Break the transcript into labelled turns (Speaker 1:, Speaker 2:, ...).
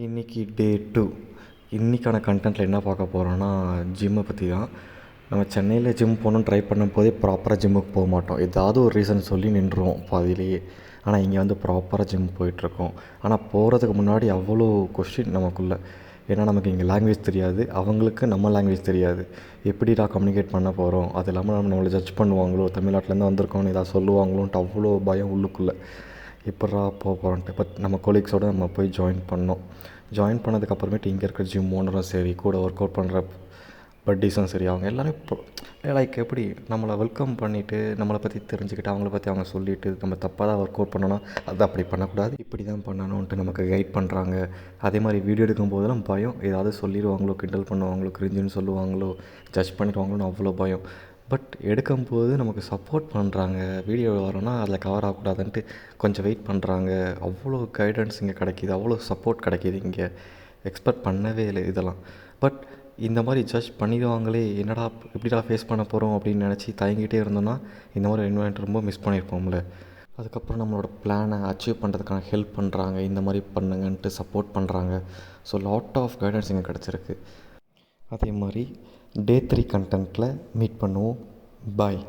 Speaker 1: இன்றைக்கி டே 2. இன்றைக்கான கண்டென்ட்டில் என்ன பார்க்க போகிறோன்னா ஜிம்மை பற்றி தான். நம்ம சென்னையில் ஜிம் போகணுன்னு ட்ரை பண்ணும்போதே ப்ராப்பராக ஜிம்முக்கு போக மாட்டோம். ஏதாவது ஒரு ரீசன் சொல்லி நின்றுவோம் பாதியிலேயே. ஆனால் இங்கே வந்து ப்ராப்பராக ஜிம் போயிட்டுருக்கோம். ஆனால் போகிறதுக்கு முன்னாடி அவ்வளோ கொஸ்டின் நமக்குள்ளே. ஏன்னா நமக்கு இங்கே லாங்குவேஜ் தெரியாது, அவங்களுக்கு நம்ம லாங்குவேஜ் தெரியாது. எப்படிடா கம்யூனிகேட் பண்ண போகிறோம், அது இல்லாமல் நம்மளை ஜட்ஜ் பண்ணுவாங்களோ, தமிழ்நாட்டிலேருந்து வந்திருக்கோன்னு ஏதாவது சொல்லுவாங்களோன்ட்டு அவ்வளோ பயம் உள்ளுக்குள்ளே. எப்பட்றா போகிறோன்ட்டு. பட் நம்ம கொலீக்ஸோடு நம்ம போய் ஜாயின் பண்ணதுக்கப்புறமேட்டு இங்கே இருக்கிற ஜிம் ஓனரும் சரி, கூட ஒர்க் அவுட் பண்ணுற பட்டீஸும் சரி, அவங்க எல்லோரும் இப்போ லைக் எப்படி நம்மளை வெல்கம் பண்ணிவிட்டு நம்மளை பற்றி தெரிஞ்சுக்கிட்டு அவங்கள பற்றி அவங்க சொல்லிவிட்டு நம்ம தப்பாக தான் ஒர்க் அவுட் பண்ணோன்னா அது அப்படி பண்ணக்கூடாது, இப்படி தான் பண்ணணுன்ட்டு நமக்கு கைட் பண்ணுறாங்க. அதே மாதிரி வீடியோ எடுக்கும்போதெல்லாம் பயம், ஏதாவது சொல்லிடுவாங்களோ, கிண்டல் பண்ணுவாங்களோ, கிரிஞ்சுன்னு சொல்லுவாங்களோ, ஜட்ஜ் பண்ணிடுவாங்களோன்னு அவ்வளோ பயம். பட் எடுக்கும்போது நமக்கு சப்போர்ட் பண்ணுறாங்க. வீடியோ வரோன்னா அதில் கவர் ஆகக்கூடாதுன்ட்டு கொஞ்சம் வெயிட் பண்ணுறாங்க. அவ்வளோ கைடன்ஸ் இங்கே கிடைக்கிது, அவ்வளோ சப்போர்ட் கிடைக்கிது இங்கே. எக்ஸ்பெக்ட் பண்ணவே இல்லை இதெல்லாம். பட் இந்த மாதிரி ஜட்ஜ் பண்ணிடுவாங்களே, என்னடா எப்படிடா ஃபேஸ் பண்ண போகிறோம் அப்படின்னு நினச்சி தயங்கிட்டே இருந்தோன்னா இந்த மாதிரி என்வாயன்மெண்ட் ரொம்ப மிஸ் பண்ணியிருப்போம்ல. அதுக்கப்புறம் நம்மளோட பிளானை அச்சீவ் பண்ணுறதுக்கான ஹெல்ப் பண்ணுறாங்க, இந்த மாதிரி பண்ணுங்கன்ட்டு சப்போர்ட் பண்ணுறாங்க. ஸோ லாட் ஆஃப் கைடன்ஸ் இங்கே கிடச்சிருக்கு. அதே மாதிரி டே 3 கண்டென்ட்டில் மீட் பண்ணுவோம். பாய்.